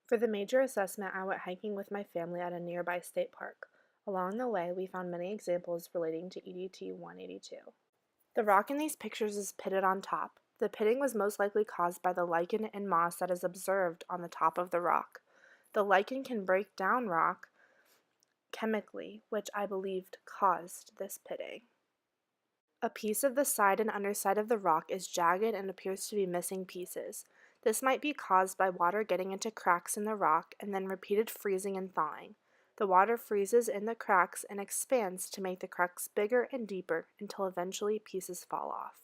For the major assessment, I went hiking with my family at a nearby state park. Along the way, we found many examples relating to EDT 182. The rock in these pictures is pitted on top. The pitting was most likely caused by the lichen and moss that is observed on the top of the rock. The lichen can break down rock chemically, which I believed caused this pitting. A piece of the side and underside of the rock is jagged and appears to be missing pieces. This might be caused by water getting into cracks in the rock and then repeated freezing and thawing. The water freezes in the cracks and expands to make the cracks bigger and deeper until eventually pieces fall off.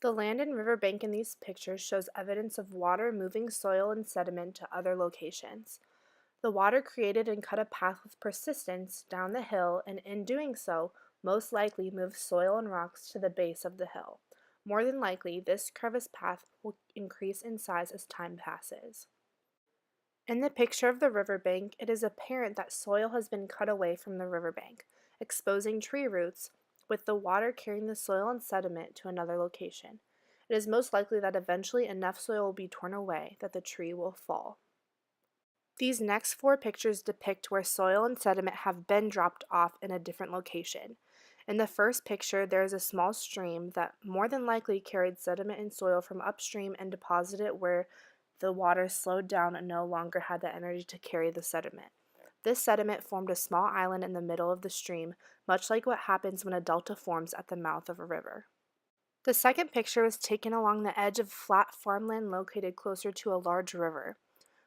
The land and riverbank in these pictures shows evidence of water moving soil and sediment to other locations. The water created and cut a path with persistence down the hill, and in doing so, most likely moved soil and rocks to the base of the hill. More than likely, this crevice path will increase in size as time passes. In the picture of the riverbank, it is apparent that soil has been cut away from the riverbank, exposing tree roots, with the water carrying the soil and sediment to another location. It is most likely that eventually enough soil will be torn away that the tree will fall. These next four pictures depict where soil and sediment have been dropped off in a different location. In the first picture, there is a small stream that more than likely carried sediment and soil from upstream and deposited it where the water slowed down and no longer had the energy to carry the sediment. This sediment formed a small island in the middle of the stream, much like what happens when a delta forms at the mouth of a river. The second picture was taken along the edge of flat farmland located closer to a large river.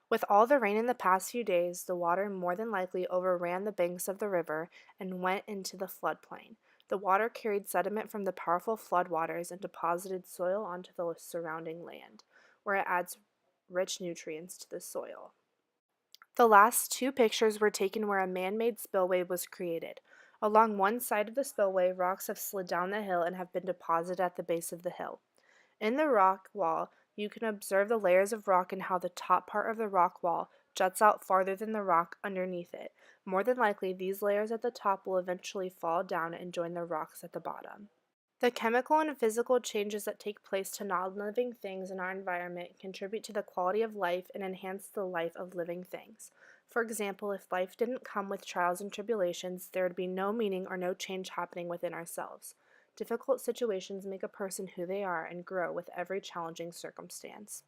With all the rain in the past few days, the water more than likely overran the banks of the river and went into the floodplain. The water carried sediment from the powerful floodwaters and deposited soil onto the surrounding land, where it adds rich nutrients to the soil. The last two pictures were taken where a man-made spillway was created. Along one side of the spillway, rocks have slid down the hill and have been deposited at the base of the hill. In the rock wall, you can observe the layers of rock and how the top part of the rock wall juts out farther than the rock underneath it. More than likely, these layers at the top will eventually fall down and join the rocks at the bottom. The chemical and physical changes that take place to non-living things in our environment contribute to the quality of life and enhance the life of living things. For example, if life didn't come with trials and tribulations, there would be no meaning or no change happening within ourselves. Difficult situations make a person who they are and grow with every challenging circumstance.